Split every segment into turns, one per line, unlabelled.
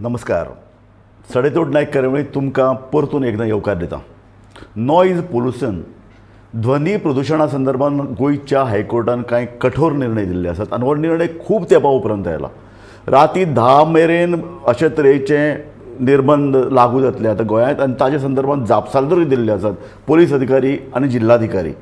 नमस्कार. सडेतोड नायक कार्यावळीत तुमकां परतून एकदां येवकार दिता. नॉयज पोल्युशन ध्वनी प्रदुशणा संदर्भात गोंयच्या हायकोर्टान कांय कठोर निर्णय दिल्ले आसात आनी हो निर्णय खूब तेंपा उपरांत आयला. राती 10 मेरेन अशे तरेचे निर्बंध लागू जातले आतां गोंयांत आनी ताजे संदर्भात जापसालदारूय दिल्ले आसात पुलीस अधिकारी आनी जिल्हाधिकारी.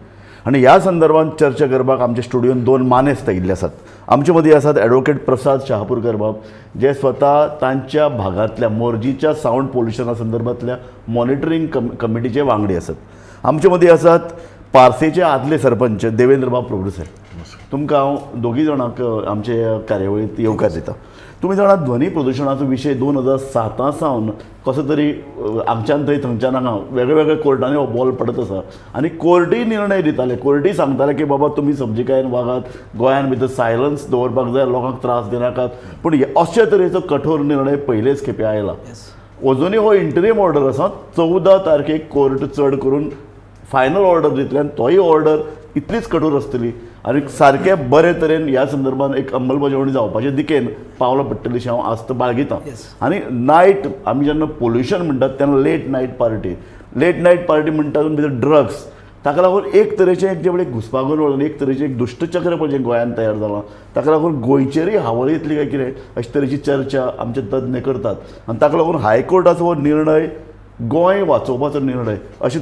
आनी ह्या संदर्भात चर्चा करपाक आमच्या स्टुडियोन 2 मानेस्त आयिल्ले आसात. आमचे मदीं आसात ॲडवोकेट प्रसाद शहापूरकर बाब, जे स्वता तांच्या भागांतल्या मोरजीच्या सावंड पोल्युशना संदर्भातल्या मॉनिटरींग कमिटीचे वांगडी आसात. आमचे मदीं आसात पार्सेचे आदले सरपंच देवेंद्र बाब प्रभुदेसाय. तुमकां हांव दोगी जाणांक आमचे कार्यावळींत येवकार दिता. तुमी जाणात ध्वनी प्रदुशणाचो विशय 2007 सावन कसो तरी हांगच्यान थंय थंयच्यान हांगा वेगळ्या कोर्टांनी हो बॉल पडत आसा आनी कोर्टूय निर्णय दिताले. कोर्टूय सांगताले की बाबा तुमी सब्जिकायेन वागात, गोंयान भितर सायलन्स दवरपाक जाय, लोकांक त्रास दिनाकात. पूण अशे तरेचो कठोर निर्णय पयलेच खेपे आयला. अजुनूय हो इंटरीम ऑर्डर आसा. 14 तारखेक कोर्ट चड करून फायनल ऑर्डर दितले आनी तोय ऑर्डर इतलीच कठोर आसतली आनी सारके बरे तरेन ह्या संदर्भात एक अंमलबजावणी जावपाचे दिकेन पावलां पडटली अशें हांव आस्त बाळगितां. आनी नायट आमी जेन्ना पोल्युशन म्हणटात तेन्ना लेट नायट पार्टी म्हणटा भितर ड्रग्स, ताका लागून एक तरेचें जे म्हणजे घुसपागोंद वळून एक तरेचें एक दुश्टचक्र पळय जें गोंयांत तयार जालां, ताका लागून गोंयचेरय हावळ येतली काय कितें अशे तरेची चर्चा आमचे तज्ञ करतात. आनी ताका लागून हायकोर्टाचो हो निर्णय गोंय वाचोवपाचो निर्णय अशे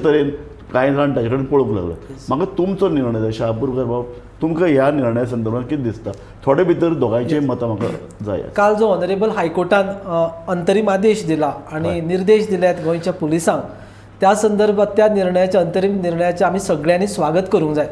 तरेन कांय जाण ताचे कडेन पळोवंक लागले. म्हाका तुमचो निर्णय जाय शहापूरकर बाब, तुमकां ह्या निर्णया संदर्भात कितें दिसता? थोडे भितर दोगांयचेय मतां म्हाका जाय.
काल जो ऑनरेबल हायकोर्टान अंतरीम आदेश दिला आणि निर्देश दिल्यात गोंयच्या पुलिसांक, त्या संदर्भात त्या निर्णयाच्या अंतरीम निर्णयाचे आमी सगळ्यांनी स्वागत करूंक जाय.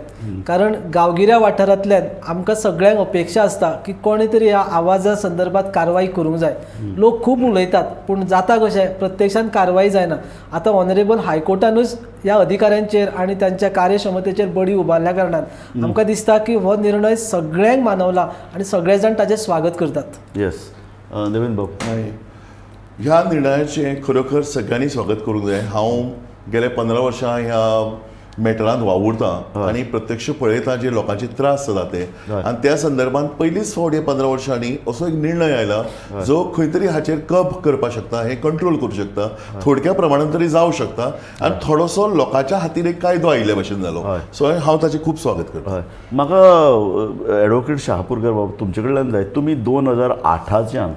कारण गांवगिऱ्या वाठारांतल्यान आमकां सगळ्यांक अपेक्षा आसता की कोणी तरी ह्या आवाजा संदर्भात कारवाई करूंक जाय. लोक खूब उलयतात पूण जाता कशें प्रत्यक्षान कारवाई जायना. आतां ऑनरेबल हायकोर्टानूच ह्या अधिकाऱ्यांचेर आनी तांच्या कार्यक्षमतेचेर बडी उबारल्या कारणान आमकां दिसता की हो निर्णय सगळ्यांक मानवला आनी सगळे जाण ताचें स्वागत करतात.
येस देवेंद्र बाब.
ह्या निर्णयाचें खरोखर सगळ्यांनी स्वागत करूंक जाय. हांव गेले 15 वर्सां ह्या मॅटरांत वावुरतां आनी प्रत्यक्ष पळयतां जे लोकांचे त्रास जाता ते. आनी त्या संदर्भात पयलींच फावट 15 वर्सांनी असो एक निर्णय आयला जो खंय तरी हाचेर कब करपाक शकता, हे कंट्रोल करूं शकता, थोडक्या प्रमाणात तरी जावं शकता आनी थोडोसो लोकांच्या हातीर एक कायदो आयिल्ल्या भशेन जालो. सो हांव ताचें खूब स्वागत करतां.
म्हाका ॲडवोकेट शहापूरकर बाब तुमचे कडल्यान जाय, तुमी 2008च्यान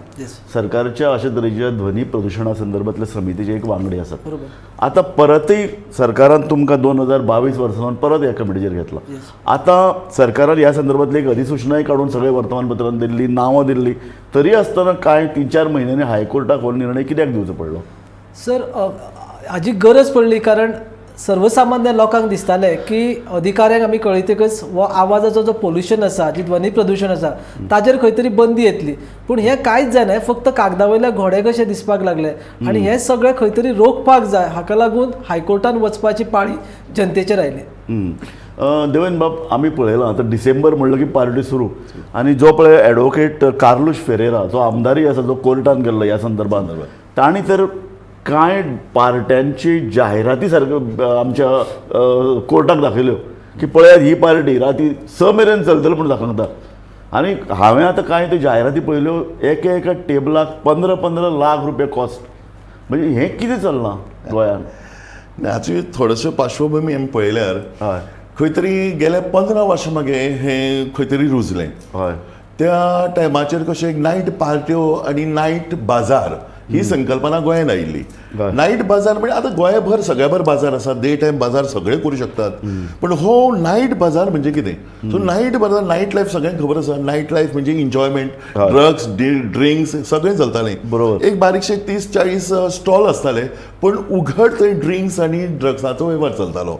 सरकारच्या अशे तरेच्या ध्वनी प्रदुशणा संदर्भातल्या समितीचे एक वांगडी आसात. आतां परतय सरकारान तुमकां 2022 वर्सान परत ह्या कमिटीचेर घेतला. आतां सरकारान ह्या संदर्भातली एक अधिसूचनाय काडून सगळे वर्तमानपत्रांत दिल्ली, नांवां दिल्ली, तरी आसतना कांय 3-4 म्हयन्यांनी हायकोर्टाक हो निर्णय कित्याक दिवचो पडलो?
सर, हाजी गरज पडली कारण सर्वसामान्य लोकांक दिसतालें की अधिकाऱ्यांक आमी कळयतकच हो आवाजाचो जो पोल्युशन आसा, जी ध्वनी प्रदूषण आसा, ताचेर खंय तरी बंदी येतली. पूण हें कांयच जायना. हें फक्त कागदा वयले घोडे कशे दिसपाक लागले आनी हें सगळें खंय तरी रोखपाक जाय. हाका लागून हायकोर्टान वचपाची पाळी जनतेचेर आयली.
देवेंद्र बाब, आमी पळयलां आतां डिसेंबर म्हणलो की पार्टी सुरू आनी जो पळय ॲडवोकेट कार्लूश फेरेरा जो आमदारी आसा जो कोर्टान गेल्लो ह्या संदर्भात, तांणी तर कांय पार्ट्यांची जाहिराती सारक्यो आमच्या कोर्टाक दाखयल्यो की पळयात ही पार्टी राती 6 मेरेन चलतली म्हूण दाखयता. आनी हांवें आतां कांय त्यो जाहिराती पळयल्यो, एका टेबलाक 15-15 लाख रुपया कॉस्ट. म्हणजे हें कितें चललां गोंयान?
हाची थोडोसो पार्श्वभूमी आमी पळयल्यार खंय तरी गेल्या 15 वर्सां मागे हें खंय तरी रुजलें. त्या टायमाचेर कशें एक नायट पार्ट्यो आनी नायट बाजार ही संकल्पना गोंयांत आयिल्ली. नायट बाजार म्हणजे आतां गोंयभर सगळ्याभर बाजार आसा, डे टायम बाजार सगळे करूं शकतात. पण हो नायट बाजार म्हणजे कितें? सो नायट बाजार, नायट लायफ सगळ्यांक खबर आसा. नायट लायफ म्हणजे एन्जॉयमेंट, ड्रग्स, ड्रिंक्स सगळें चलतालें.
बरोबर.
एक बारीकशे 30-40 स्टॉल आसताले पण उघड थंय ड्रिंक्स आनी ड्रग्साचो वेव्हार चलतालो.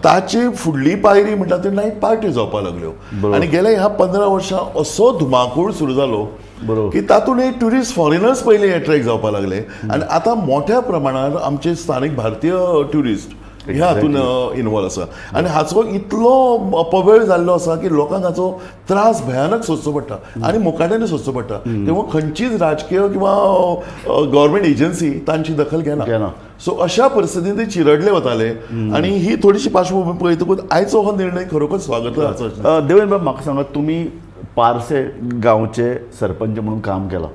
ताची फुडली पायरी म्हणटा ती नायट पार्टी जावपाक लागल्यो. आनी गेल्या ह्या 15 वर्सां असो धुमाकूळ सुरू जालो की तातूंत एक ट्युरिस्ट फॉरेनर्स पयले एट्रॅक्ट जावपाक लागले. आनी आतां मोठ्या प्रमाणात आमचे स्थानीक भारतीय ट्युरिस्ट ह्या हातून इनवॉल्व आसा. आनी हाचो इतलो अपव्यय जाल्लो आसा की लोकांक हाचो त्रास भयानक सोंसचो पडटा आनी मुखाट्यानी सोंसचो पडटा. तेव्हा खंयचीच राजकीय किंवा गव्हर्मेंट एजन्सी तांची दखल घेना. सो अशा परिस्थितींत ते चिरडले वताले आनी ही थोडीशी पार्श्वभूमी पळयतकूच आयचो हो निर्णय खरोखर स्वागताचो.
देवेंद्र बाब, म्हाका सांगात, तुमी पार्से गांवचे सरपंच म्हणून काम केलां.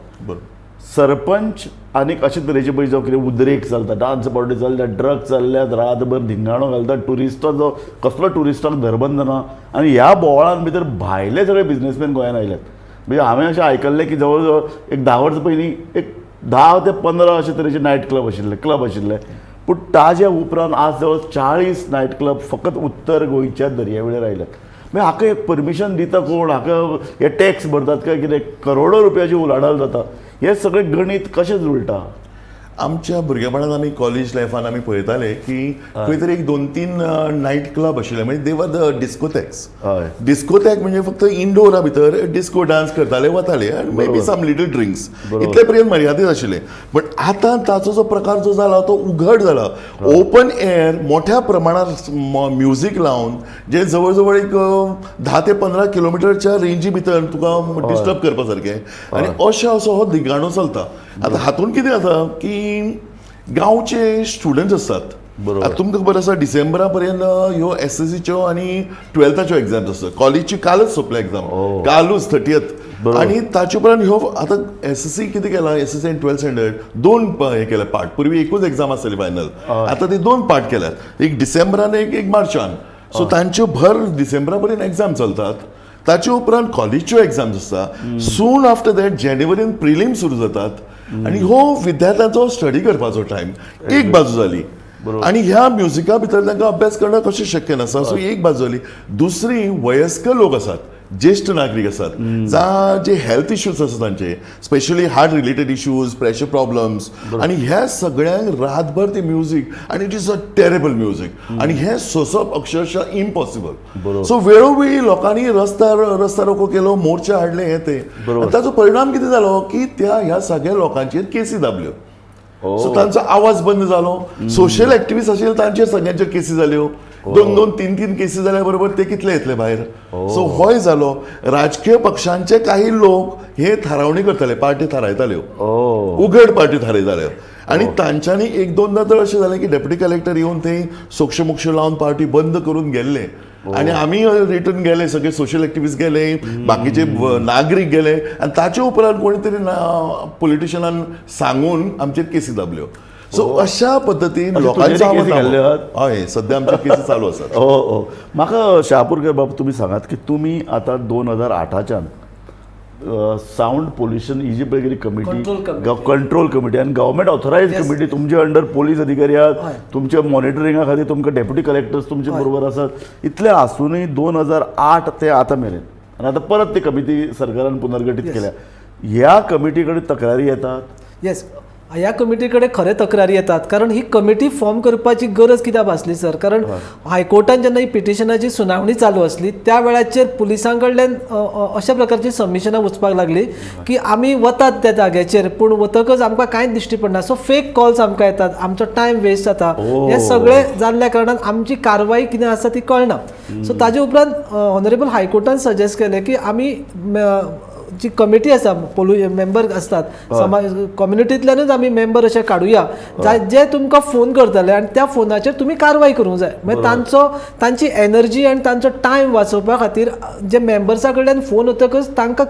सरपंच आनीक अशे तरेचे पळय जावं कितें उद्रेक चलता, डान्स पार्टी चलता, ड्रग चल्ल्यात, रातभर धिंगाणो घालता, ट्युरिस्टाचो कसलो ट्युरिस्टांक धरबंद ना. आनी ह्या बोवाळान भितर भायले सगळे बिझनेसमॅन गोंयांत आयल्यात. म्हणजे हांवें अशें आयकल्लें की जवळ जवळ एक 10 वर्सां पयलीं एक 10 ते 15 अशे तरेचे नायट क्लब आशिल्ले. पूण ताजे उपरांत आज जवळ 40 नायट क्लब फकत उत्तर गोंयच्या दर्यावेळेर आयल्यात. म्हणजे हाका एक परमिशन दिता कोण, हाका हे टॅक्स भरतात काय कितें, करोडो रुपयाची उलाढाल जाता. हे सगळें गणीत कशें जुळटा?
आमच्या भुरगेपणांत आमी कॉलेज लायफान आमी पळयताले की खंय तरी एक 2-3 नायट क्लब आशिल्ले, म्हणजे दे वर द डिस्कोथॅक्स.
हय.
डिस्कोथॅक म्हणजे फक्त इंडोरा भितर डिस्को डान्स करताले वताले आनी may be some little drinks, इतले पर्यंत मर्यादीत आशिल्ले. बट आतां ताचो जो प्रकार जो जाला तो उघड जाला. ओपन एअर मोठ्या प्रमाणात म्युझीक लावन जे जवळ जवळ एक 10 ते 15 किलोमिटरच्या रेंजी भितर तुका डिस्टर्ब करपा सारकें, आनी असो हो धिंगाणो चलता. आतां हातूंत कितें जाता की गांवचे स्टुडंट्स असतात.
बरोबर.
तुमकां खबर आसा डिसेंबरा पर्यंत ह्यो SSCच्यो आनी 12थाच्यो एग्जाम्स आसतात. कॉलेजची कालच सोंपल्या एग्जाम, कालूच 30th. आनी ताचे उपरांत ह्यो आतां SSC कितें केलां, SSC आनी 12th स्टँडर्ड 2 हे केल्या पार्ट. पूर्वी एकूच एग्जाम आसताली फायनल, आतां ती 2 पार्ट केल्यात. एक डिसेंबरान एक मार्चान. सो तांच्यो भर डिसेंबरा पर्यंत एग्जाम चलतात. ताचे उपरांत कॉलेजच्यो एग्जाम्स आसता. सून आफ्टर दॅट जानेवारीन प्रिलिम सुरू जातात. आनी हो विद्यार्थ्यांचो स्टडी करपाचो टायम एक बाजू जाली. आनी ह्या म्युझिका भितर तांकां अभ्यास करणं कशें शक्य नासता. सो एक बाजू जाली. दुसरी वयस्कर लोक आसात, ज्येष्ठ नागरीक आसात, जे हेल्थ इश्यूज आसात तांचे, specially heart related issues, pressure problems, आनी ह्या सगळ्यांक रातभर ती म्युझीक, आनी it is a terrible music, आनी हें सोंसप अक्षरशः इम्पॉसिबल. सो वेळोवेळी लोकांनी रस्ता रोको केलो, मोर्चा हाडले, हे ते. ताचो परिणाम कितें जालो की ह्या सगळ्या लोकांचेर केसी दाबल्यो. सो तांचो आवाज बंद जालो. सोशल एक्टिव्हिस्ट आशिल्ले तांचेर सगळ्यांच्यो केसी जाल्यो. 2-2, 3-3 केसी जाल्या बरोबर ते कितले येतले भायर. सो होय जालो. राजकीय पक्षांचे काही लोक हे थारावणी करताले, पार्टी थारायताल्यो, उघड पार्टी थारायताल्यो. आनी तांच्यांनी 1-2दा तर अशें जालें की डेप्युटी कलेक्टर येवन थंय सोक्ष लावन पार्टी बंद करून गेल्ले. आनी आमी रिटर्न गेले, सगळे सोशल एक्टिव्हिस्ट गेले, बाकीचे नागरीक गेले, आनी ताचे उपरांत कोणी तरी पॉलिटिशियनान सांगून आमचेर केसी दाबल्यो. सो अशा पद्दतीन लोकांचो आवाज. हय, सध्या आमच्यो केसी चालू आसात.
म्हाका शहापूरकर बाबा तुमी सांगात की तुमी आतां 2008च्यान साऊंड पोल्युशन ही जी पळय कितें कमिटी, कंट्रोल कमिटी आनी गव्हर्मेंट ऑथरायज कमिटी तुमचे अंडर पोलीस अधिकारी आहात, तुमच्या मॉनिटरिंगा खातीर तुमकां डेप्युटी कलेक्टर्स तुमचे बरोबर आसात. इतले आसूनय 2008 ते आतां मेरेन, आनी आतां परत ती कमिटी सरकारान पुनर्गठीत केल्या. ह्या कमिटी कडेन तक्रारी येतात?
येस, ह्या कमिटी कडेन खरे तक्रारी येतात. कारण ही कमिटी फॉर्म करपाची गरज कित्याक भासली सर, कारण हायकोर्टान जेन्ना ही पिटिशनाची सुनावणी चालू आसली त्या वेळाचेर पुलिसां कडल्यान अशा प्रकारची सबमिशनां वचपाक लागली की आमी वतात त्या जाग्याचेर, पूण वतकच आमकां कांयच दिश्टी पडना. सो फेक कॉल्स आमकां येतात, आमचो टायम वेस्ट जाता. हे सगळे जाल्ल्या कारणान आमची कारवाई कितें आसा ती कळना. सो ताजे उपरांत ऑनरेबल हायकोर्टान सजेस्ट केलें की आमी जी कमिटी आसा, मेंबर असतात समाज कम्युनिटींतल्यानूच आमी मेंबर अशे काडुया जे तुमकां फोन करतले आनी त्या फोनाचेर तुमी कारवाय करूंक जाय. मागीर तांची एनर्जी आनी तांचो टायम वाचोवपा खातीर जे मेंबर्सा कडल्यान फोन येतकच तांकां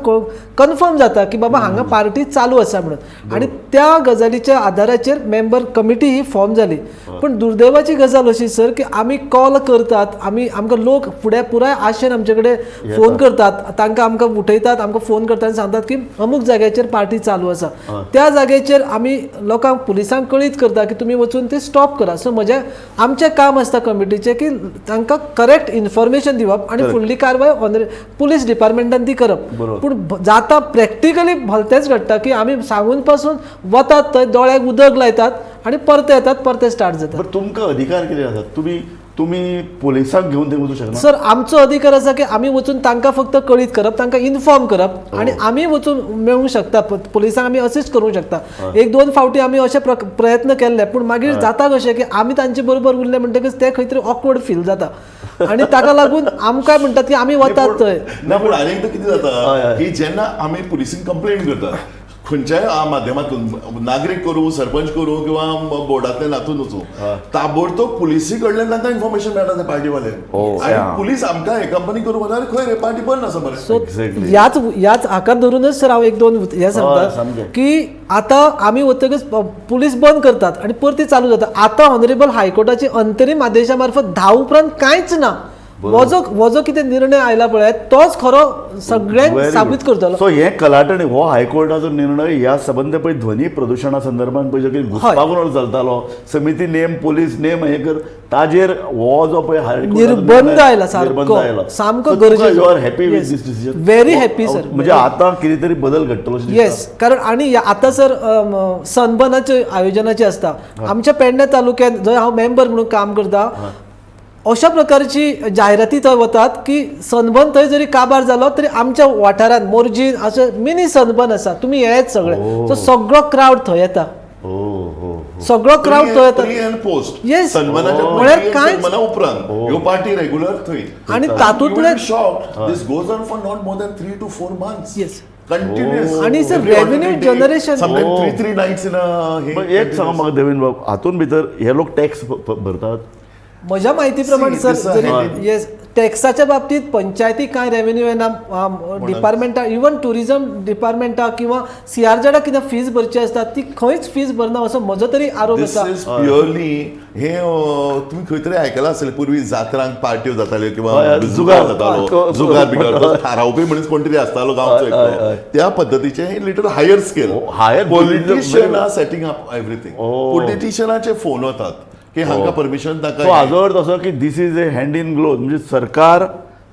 कन्फर्म जाता की बाबा हांगा पार्टी चालू आसा म्हणून, आनी त्या गजालीच्या आदाराचेर मेंबर कमिटी ही फॉर्म जाली. पण दुर्दैवाची गजाल अशी सर की आमी कॉल करतात, आमकां लोक फुडें पुराय आशेन आमचे कडेन फोन करतात, तांकां आमकां उठयतात, आमकां फोन करतात, सांगतात की अमूक जाग्याचेर पार्टी चालू आसा. त्या जाग्याचेर आमी लोकांक पुलिसांक कळीत करता की तुमी वचून ते स्टॉप करा. सो आमचें काम आसता कमिटीचें की तांकां करेक्ट इन्फॉर्मेशन दिवप आनी फुडली कारवाय पुलीस डिपार्टमेंटान ती करप. पूण जाता प्रॅक्टिकली भलतेंच घडटा की आमी सांगून पासून वतात थंय, दोळ्याक उदक लायतात आनी परते येतात, परते स्टार्ट जातात.
तुमकां अधिकार कितें आसात? तुम्ही पुलिसांक घेऊन थंय वचूं शकना?
सर, आमचो अधिकार आसा की आमी वचून तांकां फक्त कळीत करप, तांकां इन्फॉर्म करप, आनी आमी वचून मेळूंक शकता, पुलिसांक आमी असिस्ट करूंक शकता. 1-2 फावटी आमी अशे प्रयत्न केल्ले, पूण मागीर जाता कशें की आमी तांचे बरोबर उरले म्हणटकच ते खंय तरी ऑकवर्ड फील जाता आनी ताका लागून आमकां म्हणटात की आमी वतात थंय.
ना, पूण आनी एकदां कितें जाता की जेन्ना आमी पुलिसींक कंप्लेंट करतात, खंयच्याय माध्यमातून नागरीक करूं सरपंच करूं किंवा बोर्डांतल्यान हातून वचूं ताबडतोब पुलिसी कडल्यान तांकां इन्फॉर्मेशन मेळटा ते पार्टीवाले आनी पुलीस आमकां हे कंपनी करून म्हणटा खंय रे पार्टी बंद आसा बरें
सो याच हाका धरूनच सर हांव एक दोन हे सांगता की आता आमी वतकच पुलीस बंद करतात आणि परती चालू जाता. आता ऑनरेबल हायकोर्टाची अंतरीम आदेशा मार्फत धा उपरांत कांयच ना. हो जो कितें निर्णय आयला पळय तोच खरो सगळ्यांक साबीत करतलो.
सो हे कलाटणी हो हायकोर्टाचो निर्णय ह्या संबंध पळय ध्वनी प्रदुशणा संदर्भात पळय जे घुसपागोंदळ चलतालो समिती नेम पुलीस नेम हे कर ताजेर हो जो पळय
निर्बंध आयला सामको गरजेचो.
You are happy with this decision?
Very happy sir.
म्हणजे आता कितें तरी बदल घडटलो
येस कारण आणि आता सर सनबर्नाचे आयोजनाचे असता आमच्या पेडणे तालुक्यात जंय हांव मेंबर म्हणून काम करता अशा प्रकारची जाहिराती थंय वतात की सनबर्न थंय जरी काबार जालो तरी आमच्या वाठारांत मोर्जीन अशें मिनी सनबर्न आसा तुमी येयात सगळे. सो सगळो क्रावड थंय येता. सगळो क्रावड थंय येता.
पोस्ट
येस
म्हळ्यार कांयच उपरांत ह्यो पार्टी रेग्युलर थंय
आणि तातूंतले
this goes on for not more than 3 to 4 months.
Yes
continuous
आणि sir revenue generation
sometimes 3 nights in a
एक सांगा म्हाका देवेंद्र बाब हातून भितर हे लोक टॅक्स भरतात?
म्हज्या म्हायती प्रमाणे सर जरी येस टॅक्साच्या बाबतीत पंचायती कांय रेव्हेन्यू येना डिपार्टमेंटा इवन टुरिझम डिपार्टमेंटा किंवा सीआरझेडा कितें फीज भरची आसता ती खंयच फीज भरना असो म्हजो तरी आरोप आसा.
प्युअरली हे तुम्ही खंय तरी आयकलां आसतलें पूर्वी जात्रांक पार्ट्यो जाताल्यो किंवा जुगार जातालो जुगार बिगार थारावपी मनीस कोण तरी आसतालो गांवचो त्या पद्दतीचे little higher scale politician setting up everything पॉलिटिशियनाचे फोन वतात की हांकां परमिशन ताका
हाजो अर्थ असो की this is a hand in glove म्हणजे सरकार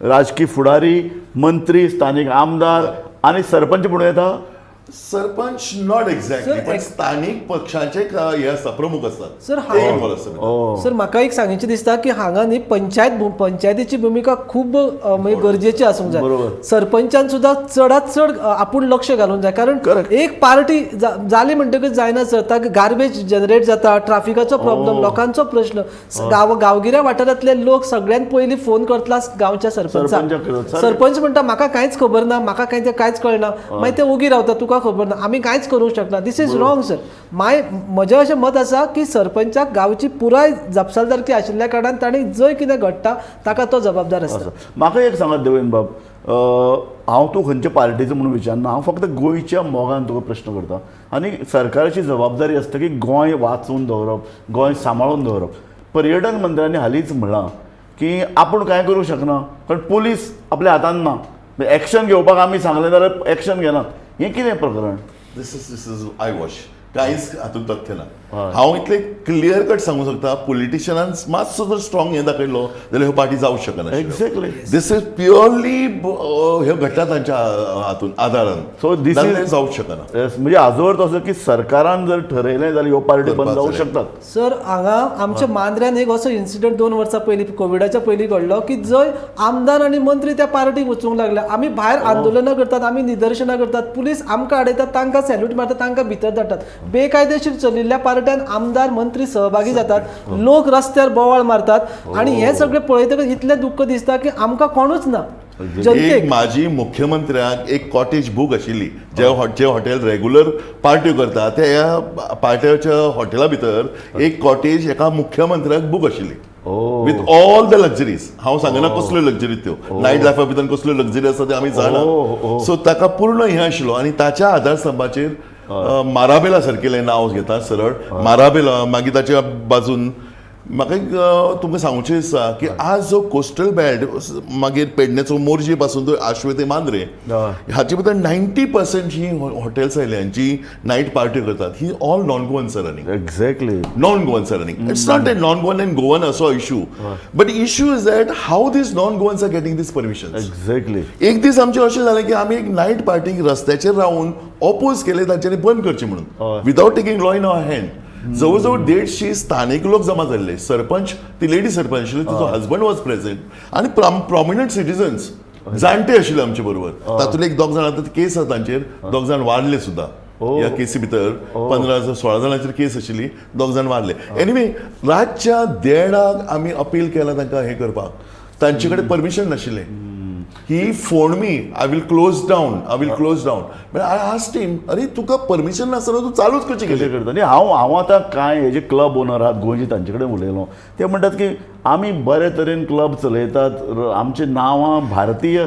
राजकीय फुडारी मंत्री स्थानिक आमदार आणि सरपंच म्हणून येता.
सरपंच नॉट एक्झॅक्टली पण स्थानिक पक्षाचे हे आसता प्रमुख असतात
सर सर म्हाका एक सांगचे दिसता की हांगा न्ही पंचायतीची भूमिका खूब गरजेची आसूंक जाय. सरपंचान सुद्दां चडांत चड आपूण लक्ष घालूंक जाय कारण एक पार्टी जाली म्हणटकच जायना सर ताका गार्बेज जनरेट जाता ट्राफिकाचो प्रॉब्लेम लोकांचो प्रश्न गांवगिऱ्या वाठारांतले लोक सगळ्यात पयलीं फोन करतला गांवच्या सरपंचाक. सरपंच म्हणटा म्हाका कांयच खबर ना म्हाका कांयच कळना मागीर ते ओगी रावता तुका खबर ना आमी कांयच करूंक शकना. दिस इज रॉंग सर. म्हजें अशें मत आसा की सरपंचाक गांवची पुराय जबाबदारी आशिल्ल्या कारणान ताणी जंय कितें घडटा ताका तो जबाबदार आसता.
म्हाका एक सांगात देवेंद्र बाब हांव तूं खंयच्या पार्टीचो म्हणून विचारना हांव फक्त गोंयच्या मोगान तुका प्रश्न करता आनी सरकाराची जबाबदारी आसता की गोंय वाचून दवरप गोंय सांबाळून दवरप. पर्यटन मंत्र्यांनी हालींच म्हणलां की आपूण कांय करूंक शकना कारण पुलीस आपल्या हातान ना एक्शन घेवपाक आमी सांगलें जाल्यार एक्शन घेनात. हें कितें प्रकरण?
दिस इज आय वॉश कांयच हातूंत तथ्य ना. हांव इतलें क्लियर कट सांगूंक शकता पॉलिटिशियनान मातसो जर स्ट्रॉंग हें दाखयलो जाल्यार ह्यो पार्टी जावंक शकना.
एक्झॅक्टली
दिस इज प्युअरली ह्यो घडटा तांच्या हातून आदारान.
सो दिस इज
जावंक शकना.
म्हणजे हाजो अर्थ असो की सरकारान जर ठरयलें जाल्यार ह्यो पार्टी बंद जावंक शकतात.
सर हांगा आमच्या मांद्र्यान एक असो इन्सिडंट 2 वर्सां पयलीं कोविडाच्या पयलीं घडलो की जंय आमदार आनी मंत्री त्या पार्टीक वचूंक लागले. आमी भायर आंदोलनां करतात आमी निदर्शनां करतात पुलीस आमकां आडयतात तांकां सॅल्यूट मारतात तांकां भितर धाडटात. बेकायदेशीर चलिल्ल्या पार्ट्यान आमदार मंत्री सहभागी जातात लोक रस्त्यार बोवाळ मारतात आणि हे सगळें पळयतकच इतलें दुख्ख दिसता की आमकां कोणूच ना.
एक माझी मुख्यमंत्र्याक एक कॉटेज बूक आशिल्ली जे हॉटेल रेग्युलर पार्ट्यो करता त्या पार्ट्याच्या हॉटेला भितर एक कॉटेज एका मुख्यमंत्र्याक बूक आशिल्ली विथ ऑल द लक्झरीज. हांव सांगना कसल्यो लक्झरी त्यो नायट लायफा भितर कसल्यो लक्झरी आसा ते आमी जाणा. सो ताका पूर्ण हें आशिल्लो आनी ताच्या आधारस्तंभाचेर माराबेला सारकेलें नांव घेता सरळ माराबेला मागीर ताच्या बाजून म्हाका तुमकां सांगचें आसा की आज जो कोस्टल बेल्ट मागीर पेडणेचो मोर्जी पासून तो आश्वे ते मांद्रे हाचे भितर 90% ही हॉटेल्स आयल्यांची नायट पार्टी करतात ही all non Goans running.
Exactly
non Goans running. It's not a non Goan and Goan असो issue but issue is that how these non Goans are getting these permission.
Exactly
एक दीस आमचें अशें जालें की आमी एक नायट पार्टीक रस्त्याचेर रावन ऑपोज केले तांच्यांनी बंद करचें म्हणून without taking law in our hand. जवळजवळ 150 स्थानिक लोक जमा झाले. सरपंच ती लेडी सरपंच आशिल्ली तिचो हजबंड वॉज प्रेझेंट आणि प्रॉमिनंट सिटिझन्स जाणटे आशिल्ले आमचे बरोबर. तातूंतले एक 2 जाण आतां केस आसा तांचेर 2 जाण वारले सुद्दां. ह्या केसी भितर 15-16 जाणांचेर केस आशिल्ली 2 जाण वारले. एनिवे रातच्या 1:30 आमी अपील केला तांकां हे करपाक तांचे कडेन परमिशन नाशिल्लें. ही फोन मी I will close down but I asked him अरे तुका परमिशन नासतना तू चालूच कशी
कशें
केली
करता न्ही हांव आतां कांय हे जे क्लब ओनर आहात गोंयचे तांचे कडेन उलयलो ते म्हणटात की आमी बरे तरेन क्लब चलयतात आमचे नांवां भारतीय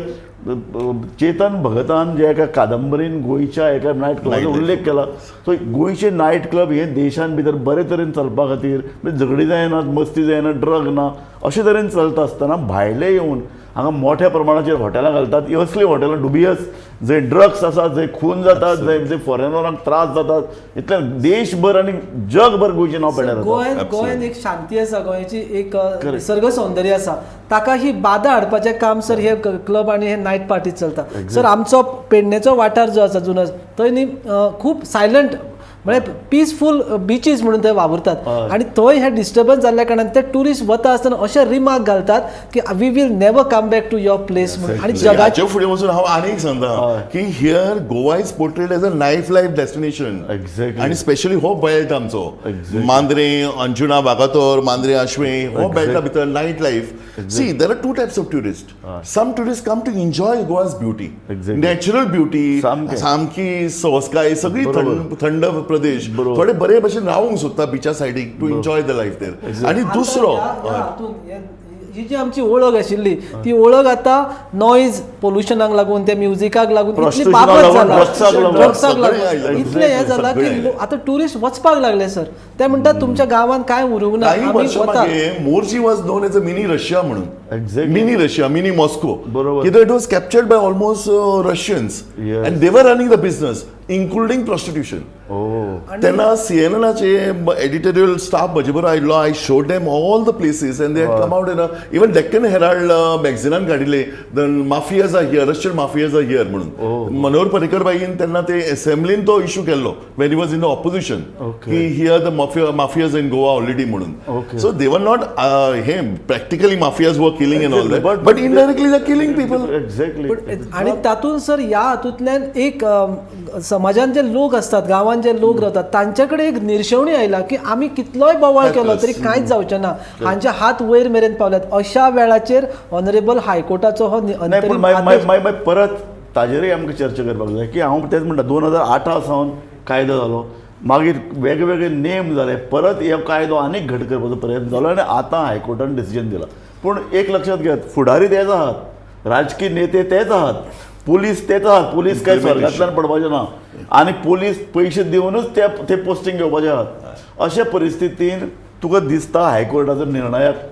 चेतन भगतान जे एका कादंबरीन गोंयच्या एका नायट क्लबाचो उल्लेख केला सो गोंयचे नायट क्लब हे देशान भितर बरे तरेन चलपा खातीर झगडी जायनात मस्ती जायना ड्रग ना अशे तरेन चलता आसतना भायले येवन हांगा मोठ्या प्रमाणाचेर हॉटेलां घालतात ही असली हॉटेलां डुबियस जंय ड्रग्स आसात जंय खून जातात जंय फॉरेनरांक त्रास जातात इतले देशभर आनी जगभर गोंयचें नांव पेड्यार
गोंयांत एक शांती आसा गोंयची एक निसर्ग सौंदर्य आसा ताका ही बाधा हाडपाचें काम सर हे क्लब आनी हे नायट पार्टी चलता सर आमचो पेडणेचो वाठार जो आसा जुनो थंय न्ही खूब सायलंट म्हणजे पीसफूल बिचीस म्हणून थंय वावरतात आणि थंय हे डिस्टर्बन्स जाल्ल्या कारणान ते टुरिस्ट वता आसतना अशे रिमार्क घालतात की we will never come back to your place म्हणून आणि
जगाच्या फुडें वचून हांव आनीक सांगता की here Goa is portrayed as a night life destination
exactly
आणि स्पेशली हो बेल्ट आमचो मांद्रे अंजुना वागातोर मांद्रे आश्वे हो बेल्टा भितर night life see there are two types of tourist some tourist come to enjoy Goa's beauty natural beauty सामकी सवस्काय सगळी थंड प्रदेश थोडे बरे भशेन रावूंक सोदता बिचा सायडीक टू एन्जॉय द लायफ देर आणि दुसरो
ही जी आमची ओळख आशिल्ली ती ओळख आता नॉइज पोल्युशनाक लागून त्या म्युझिकाक लागून इतली बाबत जाला ड्रग्साक लागून इतले हे जाला की आता टुरिस्ट वचपाक लागले सर ते म्हणटात तुमच्या गावात काय उरूंक ना आमी वता
Morjim was known as a mini Russia म्हणून
Exactly.
Mini Russia mini Moscow
बरोबर.
कित्याक it was captured by almost Russians and they were running the business including prostitution तेन्ना सीएनएनाचे एडिटोरियल स्टाफ म्हजे बरोबर आयिल्लो I showed them all the places and they had come out in even Deccan Herald मॅगझिनान काडिल्ले the mafias are here Russian mafias are here म्हणून मनोहर पर्रीकर बाईन तेन्ना ते असेंब्लीन तो इश्यू केल्लो when he was in the opposition की here the mafias in Goa already म्हणून so they were not हे practically mafias were killing and all that but indirectly they are killing people
exactly
आणि तातून सर या हातूंतल्यान एक समाजान जे लोक असतात गावांत जे लोक रावतात तांच्याकडे एक निर्शेवणी आयला की आम्ही कितलोय बोवाळ केलो तरी कांयच जावचें ना हांचे हात वयर मेरेन पावल्यात अशा वेळाचेर ऑनरेबल हायकोर्टाचो हो अंतरीम आदेश
परत ताजेरूय आमकां चर्चा करपाक जाय की हांव तेच म्हणटा 2008 सावन कायदो जालो मागीर वेगवेगळे नेम जाले परत हो कायदो आनीक घट करपाचो प्रयत्न जालो आनी आतां हायकोर्टान डिसिजन दिलां पूण एक लक्षात घेयात फुडारी तेच आहात राजकीय नेते तेच आहात पुलीस तेच आहात पुलीस काय स्वर्गांतल्यान पडपाचे ना आनी पुलीस पयशे दिवनूच ते पोस्टींग घेवपाचे आहात अशे परिस्थितीन तुका दिसता हायकोर्टाचो निर्णयाक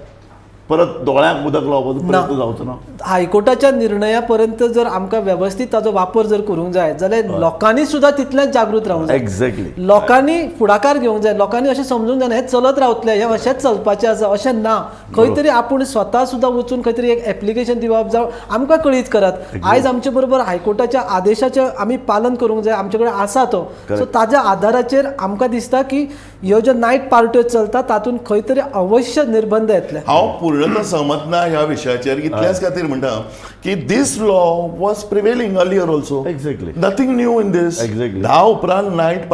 परत दोळ्यांक उदक लावपाचो प्रयत्न जावचो ना
हायकोर्टाच्या निर्णया पर्यंत जर आमकां व्यवस्थीत ताजो वापर जर करूंक जाय जाल्यार लोकांनी सुद्दां तितलेंच जागृत रावंक जाय
एक्झॅक्टली
लोकांनी फुडाकार घेवंक जाय लोकांनी अशें समजूंक जाय हे चलत रावतले हे अशेंच चलपाचें आसा अशें ना खंय तरी आपूण स्वता सुद्दां वचून खंय तरी एक एप्लिकेशन दिवप जावं आमकां कळीत करात आयज आमचे बरोबर हायकोर्टाच्या आदेशाचें आमी पालन करूंक जाय आमचे कडेन आसा तो सो ताज्या आदाराचेर आमकां दिसता की ह्यो ज्यो नायट पार्ट्यो चलता तातूंत खंय तरी अवश्य निर्बंध येतले
हांव पूर्णतः सहमत ना ह्या विशयाचेर इतल्याच खातीर म्हणटा की this law was prevailing earlier also
exactly
nothing new in this
Exactly.
10 उपरांत नायट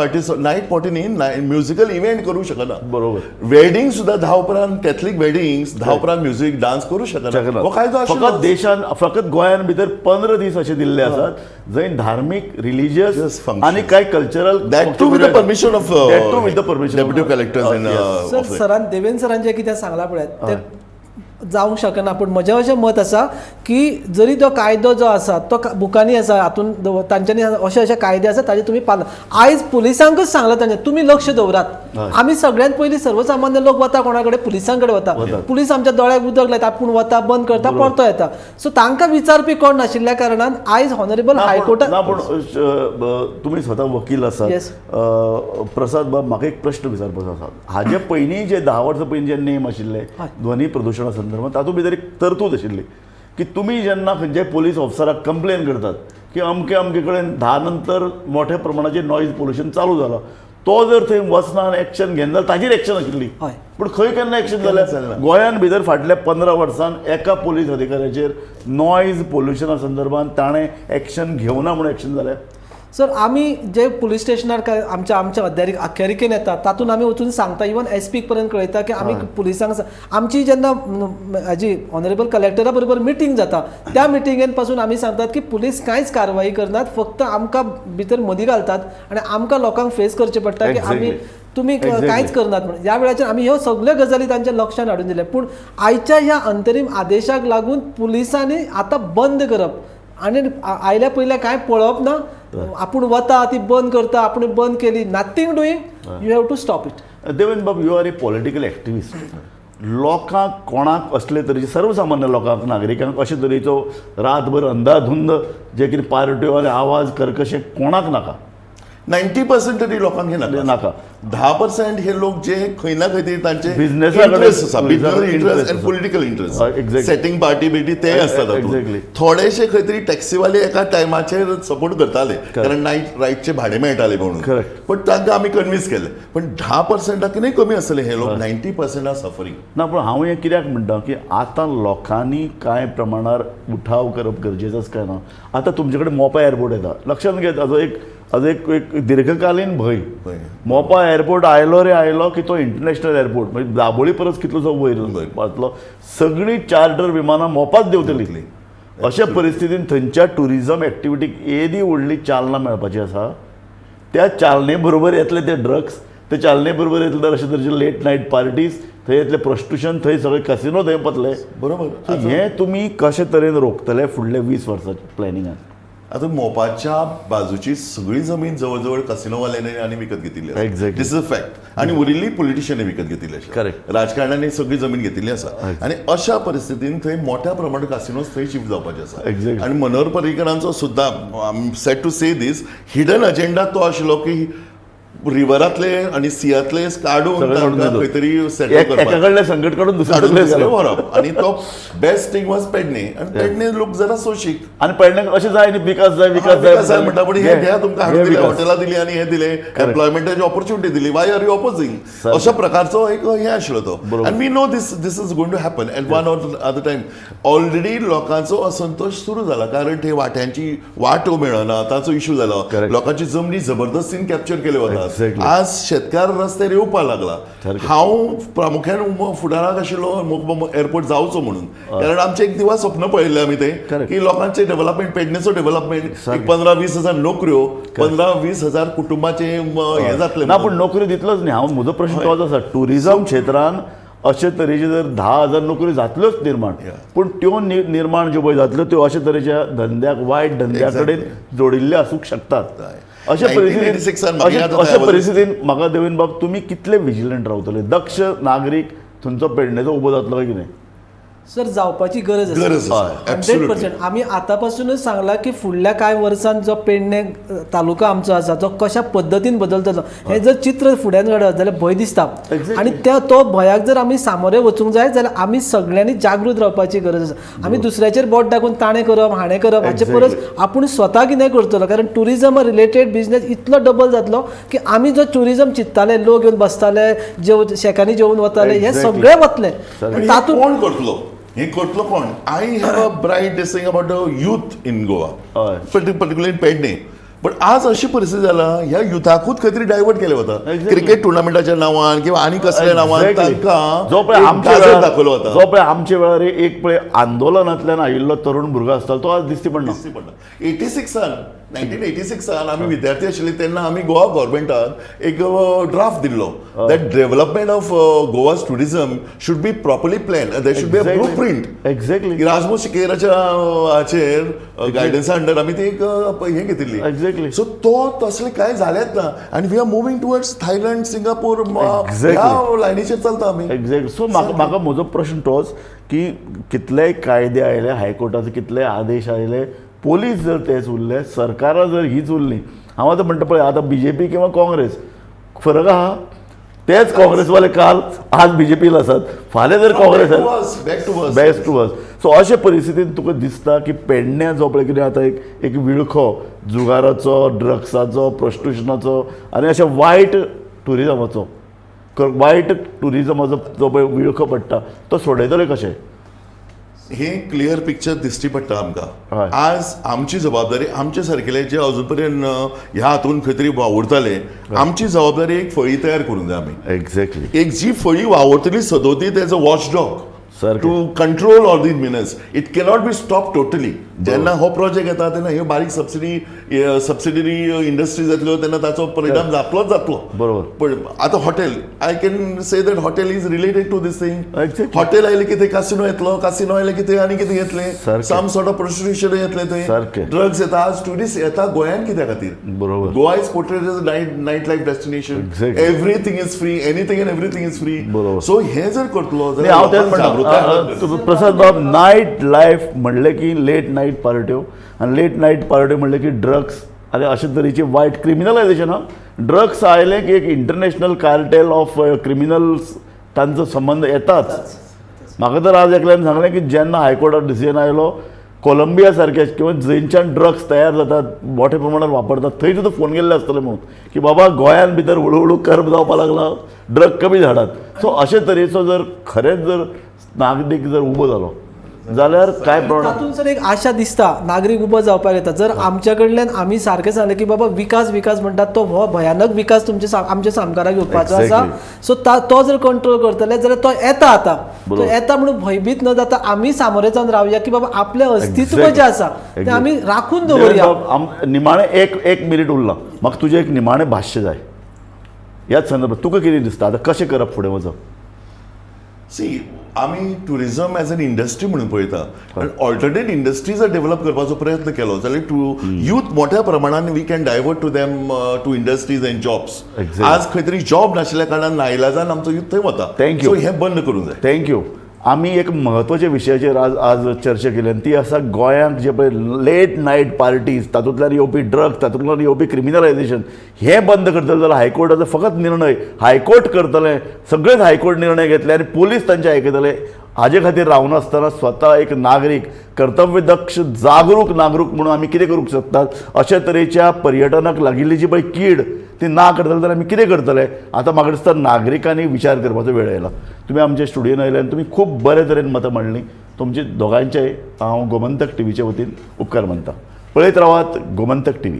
पार्टीनी म्युझिकल इव्हेंट करूं शकना
बरोबर
वेडिंग सुद्धा 10 उपरांत कॅथलीक वेडिंग्स 10 उपरांत म्युझिक डान्स करूं शकना हो कायदो
फकत देशान फकत गोंयान भितर 15 दीस अशे दिल्ले आसात जंय धार्मीक रिलिजियस आणि काय cultural
that too with the permission of
with the permission
deputy collectors
sir सरान देवेंद्र सरान जें कितें सांगलां पळयात तें जावंक शकना पूण म्हजें अशें मत आसा की जरी तो कायदो जो आसा तो बुकांनी आसा हातूंत तांच्यांनी अशे अशे कायदे आसा ताजे तुमी पालन आयज पुलिसांकच सांगलां तांणे तुमी लक्ष दवरात आमी सगळ्यांत पयलीं सर्वसामान्य लोक वता कोणा कडेन पुलिसां कडेन वता पुलीस आमच्या दोळ्याक उदक लायता आपूण वता बंद करता परतो येता सो तांकां विचारपी कोण नाशिल्ल्या कारणान आयज ऑनरेबल हायकोर्टान
ना पूण तुमी स्वता वकील आसात प्रसाद बाब म्हाका एक प्रश्न विचारपाचो आसा हाजे पयलीं जे 10 वर्सां पयलीं जे नेम आशिल्ले ध्वनी प्रदुशणा संदर्भात तातूंत भितर एक तरतूद आशिल्ली की तुमी जेन्ना खंयच्याय पुलीस ऑफिसराक कंप्लेन करतात की अमके अमके कडेन 10 नंतर मोठ्या प्रमाणाचेर नॉयज पोल्युशन चालू जाला तो जर थंय वचना एक्शन घेना जाल्यार ताजीर एक्शन आशिल्ली पूण खंय केन्ना एक्शन जालें गोंयान भितर फाटल्या 15 वर्सान एका पुलीस अधिकाऱ्याचेर नॉयज पोल्युशना संदर्भात ताणें एक्शन घेवना म्हणून एक्शन जालें
सर आमी जे पुलीस स्टेशनार आमच्या अखत्यारिकेन येता तातूंत आमी वचून सांगता इवन SP पर्यंत कळयता की आमी पुलिसांक आमची जेन्ना हाजी ऑनरेबल कलेक्टरा बरोबर मिटींग जाता त्या मिटिंगेन पासून आमी सांगतात की पुलीस कांयच कारवाई करनात, फक्त आमकां भितर मदीं घालतात आनी आमकां लोकांक फेस करचें पडटा की आमी तुमी कांयच करनात म्हणून. ह्या वेळाचेर आमी ह्यो सगळ्यो गजाली तांच्या लक्षांत हाडून दिले. पूण आयच्या ह्या अंतरीम आदेशाक लागून पुलिसांनी आतां बंद करप आनी आयल्या पयल्या कांय पळप ना, आपूण वता ती बंद करता, आपूण बंद केली, nothing doing, you have to stop it.
Devendra बाब, you are a political activist. लोकांक कोणाक असले तरेचे सर्वसामान्य लोकांक नागरिकांक अशे तरेचो रातभर अंधाधुंद जे कितें पार्ट्यो आनी आवाज कर्कशे कोणाक नाका.
90% तरी लोकांक हे
नाका.
नाका. 10% हे लोक जे खंय ना खंय तरी तांचे
Business
इंटरेस्ट आसा,
business
business interest
interest
and
आसा.
Political interest,
Exactly.
Setting party बिटी ते आसतात
Exactly.
तातूंत. थोडेशे खंय तरी टॅक्सीवाले एका टायमाचेर सपोर्ट करताले कारण नायट रायटचे भाडे मेळटाले म्हणून,
Correct.
पण तांकां आमी कन्विन्स केले. पण 10%किनय कमी आसले हे लोक. 90% आर सफरींग.
ना, पूण हांव हें कित्याक म्हणटा की आतां लोकांनी कांय प्रमाणार उठाव करप गरजेचोच काय ना. आतां तुमचे कडेन मोपा एअरपोर्ट येता, लक्षांत घेत हाजो एक दीर्घकालीन भंय. मोपा एअरपोर्ट आयलो रे आयलो की तो इंटरनॅशनल एअरपोर्ट म्हणजे दाबोळी परस कितलोसो वयर वतलो. सगळीं चार्टर विमानां मोपाच देंवतलीं. अशा परिस्थितीन थंयच्या टुरिजम एक्टिविटीक येदी व्हडली चालना मेळपाची आसा. त्या चालने बरोबर येतले ते ड्रग्स, ते चालने बरोबर येतले अशे तरेचे लेट नायट पार्टीज, थंय येतले प्रॉस्टिट्यूशन, थंय सगळे कसिनो थंय पतले.
बरोबर.
हें तुमी कशे तरेन रोखतले फुडले 20 वर्साच्या प्लॅनिंगान?
आता मोपाच्या बाजूची सगळी जमीन जवळ कसिनोवाल्यांनी आणि विकत घेतिल्ली आसा.
Exactly.
This is a fact. आणि उरिल्ली पोलिटिशियनी विकत घेतिल्ली आसा.
Correct.
राजकारण्यांनी सगळी जमीन घेतिल्ली आसा. आणि अशा परिस्थितीन थंय मोठ्या प्रमाणात कासिनोज थंय शिफ्ट जावपाचे आसा.
Exactly.
आणि मनोहर पर्रीकरांचो सुद्दां set to say this hidden agenda तो आशिल्लो की रिव्हरांतले आणि सियातले काडून तांकां खंय तरी सेटल
एका
करपाक
कडले संकट काढून
काडून
दुसरे
दुसरे व्हरप. आणि तो बेस्ट थिंग वॉज पेडणे. आणि पेडणे लोक जरा सोशीक
आणि पडण्याक अशें जाय न्ही, विकास जाय
विकास जाय म्हणटा. पण हे घ्या तुमकां हाडून दिले,
विकास.
हॉटेलां दिली आणि हे दिले, एम्प्लॉयमेंटाची ऑपॉर्च्युनिटी दिली. Why are you opposing? अशा प्रकारचो एक हे आशिल्लो तो. And we know this is going to happen at one or other time. Already लोकांचो असंतोष सुरू जाला कारण ते वाट्यांची वाटो मेळना, ताचो इश्यू जालो.
Correct.
लोकांची जमनी जबरदस्तीन कॅप्चर केले वतात.
Exactly.
आज शेतकार रस्त्यार येवपाक लागला. हांव प्रामुख्यान फुडाराक आशिल्लो मोगमो एअरपोर्ट जावचो म्हणून, कारण आमचे एक दिवस स्वप्न पळयल्ले आमी ते
Correct.
की लोकांचे डेव्हलपमेंट, पेडणेचो डेव्हलपमेंट, 15-20 हजार नोकऱ्यो, 15-20 हजार कुटुंबाचे हे जातले.
ना, पूण नोकरी दितलोच न्ही. हांव म्हजो प्रश्न तोच आसा. टुरिजम क्षेत्रान अशे तरेचे जर 10,000 नोकरी जातल्योच निर्माण, पूण त्यो निर्माण ज्यो पळय जातल्यो त्यो अशे तरेच्या धंद्याक, वायट धंद्या कडेन जोडिल्ले आसूंक शकतात. अशा
1986
परिस्थितीन म्हाका देवेंद्र बाब तुमी कितले विजिलंट रावतले? दक्ष नागरीक थंयचो पेडणेचो उबो जातलो काय कितें?
सर जावपाची गरज आसा. 100%. आमी आतां पासूनच सांगला की फुडल्या कांय वर्सांत जो पेडणे तालुका आमचो आसा तो कशा पद्दतीन बदलतलो हें जर चित्र फुड्यान घडत जाल्यार भंय दिसता. आनी तो भंयाक जर आमी सामोरे वचूंक जाय जाल्यार आमी सगळ्यांनी जागृत रावपाची गरज आसा. आमी दुसऱ्याचेर बोट दाखोवन ताणें करप, हाणें करप हाचे परस आपूण स्वता कितें करतलो. कारण टुरिजम रिलेटेड बिझनेस इतलो डबल जातलो की आमी जो टुरिजम चिंत्ताले, लोक येवन बसताले, शेकांनी जेवून वताले, हे सगळे वतले.
तातूंत कोण करतलो? हे करतलो कोण? I have a bright thinking about the youth in Goa, particular in Pernem. पण आज अशी परिस्थिती जाला ह्या युथाकूच खंय तरी डायवर्ट केले वता. क्रिकेट टुर्नामेंटाच्या नांवान किंवा आनी कसल्या नांवान तांकां
जो पळय आमच्या
दाखयलो वता.
जो पळय आमचे वेळार एक पळय आंदोलनांतल्यान आयिल्लो तरुण भुरगो आसतालो तो आज दिसती पडना. 1986 आमी विद्यार्थी आशिल्ले तेन्ना आमी गोवा गव्हर्मेंटान एक ड्राफ्ट दिल्लो that development of Goa's tourism should be properly plan. There should be a blueprint. Exactly.
राजमो शिकेराच्या हाचेर गायडन्सा अंडर आमी ती एक हे घेतिल्ली.
एक्झॅक्टली.
सो तो तसले काय झालेत ना. आणि we are moving towards Thailand, Singapore
Exactly.
ह्या लायनीचेर चलता आमी.
एक्झॅक्ट. सो म्हाका म्हजो प्रश्न तोच की कितलेय कायदे आयले, हायकोर्टाचे कितले आदेश आयले, पोलीस जर तेच उरले, सरकारां जर हीच उरली. हांव आतां म्हणटा पळय आतां BJP किंवा काँग्रेस फरक आहा. तेच काँग्रेसवाले काल आज BJPला आसात, फाल्यां जर काँग्रेस बेस्ट टू वर्स. सो अशे परिस्थितीन तुका दिसता की पेडण्या जो पळय कितें आतां एक विळखो जुगाराचो, ड्रग्साचो, प्रॉस्टिट्यूशनाचो आनी अशा वायट टुरिजमाचो जो पळय विळखो पडटा तो सोडयतले कशें?
हे क्लियर पिक्चर दिसची पडटा
हय.
आमकां आज आमची जबाबदारी आमचे सारकेले जे अजून पर्यंत ह्या हातून खंय तरी वावुरताले आमची जबाबदारी एक फळी तयार करूंक जाय आमी
एक्झॅक्टली
एक जी फळी वावरतली सदोती एज अ वॉचडॉग
सारकें.
To control all these miners it cannot be stop totally जेन्ना हो प्रोजेक्ट येता तेन्ना ह्यो बारीक सबसिडरी इंडस्ट्रीज येतल्यो तेन्ना ताचो परिणाम जातलोच जातलो
बरोबर.
पण आतां hotel I can say that hotel is related to this thing
Exactly.
Hotel आयले कितें कासिनो येतलो कासिनो आयले कितें आनी कितें येतलें
सारकें.
सम सॉर्ट ऑफ प्रोस्टिट्यूशन येतलें थंय
सारकें.
ड्रग्स येता आज टुरिस्ट येता गोंयांत कित्या खातीर
बरोबर.
Goa is portrayed as night life destination
Exactly.
Everything is free anything and everything is free
बरोबर.
सो हे जर करतलो
नाही, हांव तेच
लोकांक जागृताय जातली.
म्हणटा प्रसाद बाब नायट लायफ म्हणले की लेट नायट पार्ट्यो आनी लेट नायट पार्ट्यो म्हणले की ड्रग्स आनी अशे तरेची वायट क्रिमिनलायझेशन ड्रग्स आयले की एक इंटरनॅशनल कार्टेल ऑफ क्रिमिनल्स तांचो संबंध येताच. म्हाका तर आज एकल्यान सांगलें की जेन्ना हायकोर्टात डिसिजन आयलो कोलंबिया सारके किंवा जंयच्यान ड्रग्स तयार जातात मोठ्या प्रमाणात वापरतात थंय सुद्दां फोन केल्ले आसतले म्हणून की बाबा गोंयान भितर हळू कर्ब जावपाक लागला ड्रग कमी धाडात सो अशे तरेचो जर खरेंच जर नागरीक जर उबो जालो जाल्यार काय प्रमाणात
तातूंत सर एक आशा दिसता नागरीक उबो जावपाक येता जर आमच्या कडल्यान आमी सारकें सांगलें की बाबा विकास म्हणटात तो हो भयानक विकास आमच्या सामकाराक येवपाचो आसा
Exactly.
सो तो जर कंट्रोल करतले जाल्यार तो येता आतां तो
बरोबर.
येता म्हणून भयभीत न जाता आमी सामोरे जावन रावया की बाबा आपलें अस्तित्व
Exactly.
जें आसा तें
Exactly.
आमी राखून दवरया.
निमाणें एक मिनीट उरला म्हाका तुजें एक निमाणें भाश्य जाय ह्याच संदर्भात तुका कितें दिसता आतां कशें करप फुडें वचप
सी आमी टुरिझम एज एन इंडस्ट्री म्हणून पळयता पण ऑल्टरनेट इंडस्ट्री जर डेव्हलप करपाचो प्रयत्न केलो जाल्यार टू यूथ मोठ्या प्रमाणान we can divert to them to industries and jobs
Exactly.
आज खंय तरी जॉब नाशिल्ल्या कारणान नाइलाजान आमचो यूथ थंय वता
Thank you.
सो हें बंद करूंक जाय.
थँक्यू आमी एक म्हत्वाच्या विशयाचेर आज चर्चा केली आनी ती आसा गोंयांत जे पळय लेट नायट पार्टीज तातूंतल्यान येवपी ड्रग्स तातूंतल्यान येवपी क्रिमिनलायझेशन हें बंद करतले जाल्यार हायकोर्टाचो फकत निर्णय हायकोर्ट करतले सगळेच हायकोर्ट निर्णय घेतले आनी पोलीस तांचे आयकतले हाजे खातीर रावनासतना स्वता एक नागरीक कर्तव्यदक्ष जागरूक नागरूक म्हणून आमी कितें करूंक शकतात अशा तरेच्या पर्यटनाक लागिल्ली जी पळय कीड ती ना करतले जाल्यार आमी कितें करतले आतां म्हाका दिसता नागरिकांनी विचार करपाचो वेळ आयला. तुमी आमच्या स्टुडियोन आयले आनी तुमी खूब बरे तरेन मतां मांडलीं तुमचे दोगांयचेय हांव गोमंतक टीव्हीच्या वतीन उपकार मानतां. पळयत रावात गोमंतक टीव्ही.